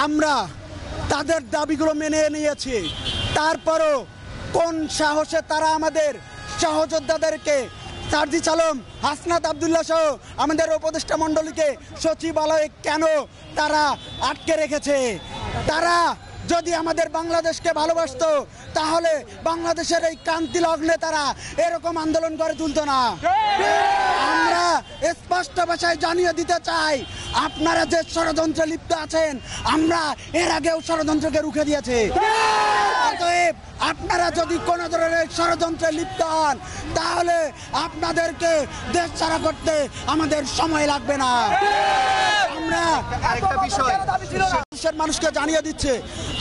আমরা তাদের দাবিগুলো মেনে নিয়েছি, তারপরও কোন সাহসে তারা আমাদের সহযোদ্ধাদেরকে সার্জিস আলম, হাসনাত আব্দুল্লাহ সহ আমাদের উপদেষ্টা মণ্ডলীকে সচিবালয়ে কেন তারা আটকে রেখেছে? তারা যদি আমাদের বাংলাদেশকে ভালোবাসতো তাহলে বাংলাদেশের এই ক্রান্তি লগ্নে তারা এরকম আন্দোলন করে তুলতো না। আমরা স্পষ্ট ভাষায় জানিয়ে দিতে চাই, আপনারা যে ষড়যন্ত্রে লিপ্ত আছেন, আমরা এর আগেও ষড়যন্ত্রকে রুখে দিয়েছি। অতএব আপনারা যদি কোনো ধরনের ষড়যন্ত্রে লিপ্ত হন তাহলে আপনাদেরকে দেশ ছাড়া করতে আমাদের সময় লাগবে না। আমরা আরেকটা বিষয় মানুষকে জানিয়ে দিচ্ছে,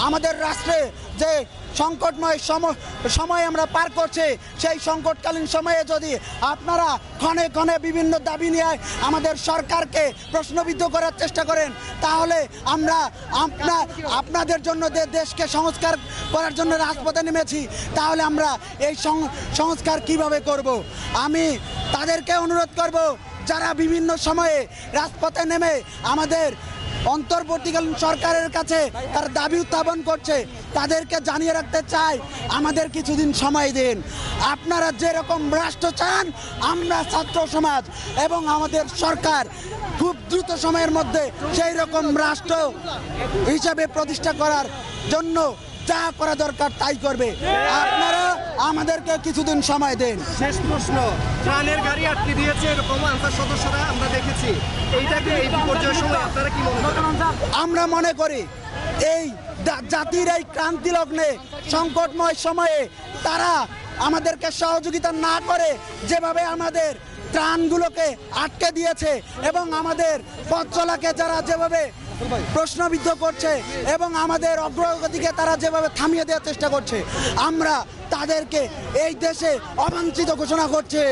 আমাদের রাষ্ট্রে যে সংকটময় সময় আমরা পার করছি, সেই সংকটকালীন সময়ে যদি আপনারা ক্ষণে ক্ষণে বিভিন্ন দাবি নিয়ে আমাদের সরকারকে প্রশ্নবিদ্ধ করার চেষ্টা করেন তাহলে আমরা আপনাদের জন্য দেশকে সংস্কার করার জন্য রাজপথে নেমেছি, তাহলে আমরা এই সংস্কার কিভাবে করব? আমি তাদেরকে অনুরোধ করব, যারা বিভিন্ন সময়ে রাজপথে নেমে আমাদের অন্তর্বর্তীকালীন সরকারের কাছে তার দাবি উত্থাপন করছে, তাদেরকে জানিয়ে রাখতে চাই, আমাদের কিছুদিন সময় দিন। আপনারা যেরকম রাষ্ট্র চান, আমরা ছাত্র সমাজ এবং আমাদের সরকার খুব দ্রুত সময়ের মধ্যে সেই রকম রাষ্ট্র হিসাবে প্রতিষ্ঠা করার জন্য যা করা দরকার তাই করবে। আপনারা আমাদেরকে কিছুদিন সময় দেন। শেষ প্রশ্ন, ত্রাণের গাড়ি আটকে দিয়েছে এরকম আনসার সদস্যরা আমরা দেখেছি, এইটাকে এই বিপর্যয়ের সময় আপনারা কি মনে করেন? আমরা মনে করি এই জাতির এই ক্রান্তি লগ্নে সংকটময় সময়ে তারা আমাদেরকে সহযোগিতা না করে যেভাবে আমাদের ত্রাণগুলোকে আটকে দিয়েছে এবং আমাদের পথ চলাকে যারা যেভাবে প্রশ্নবিদ্ধ করছে এবং আমাদের অগ্রগতিকে তারা যেভাবে থামিয়ে দেওয়ার চেষ্টা করছে, আমরা তাদেরকে এই দেশে অবাঞ্ছিত ঘোষণা করছি।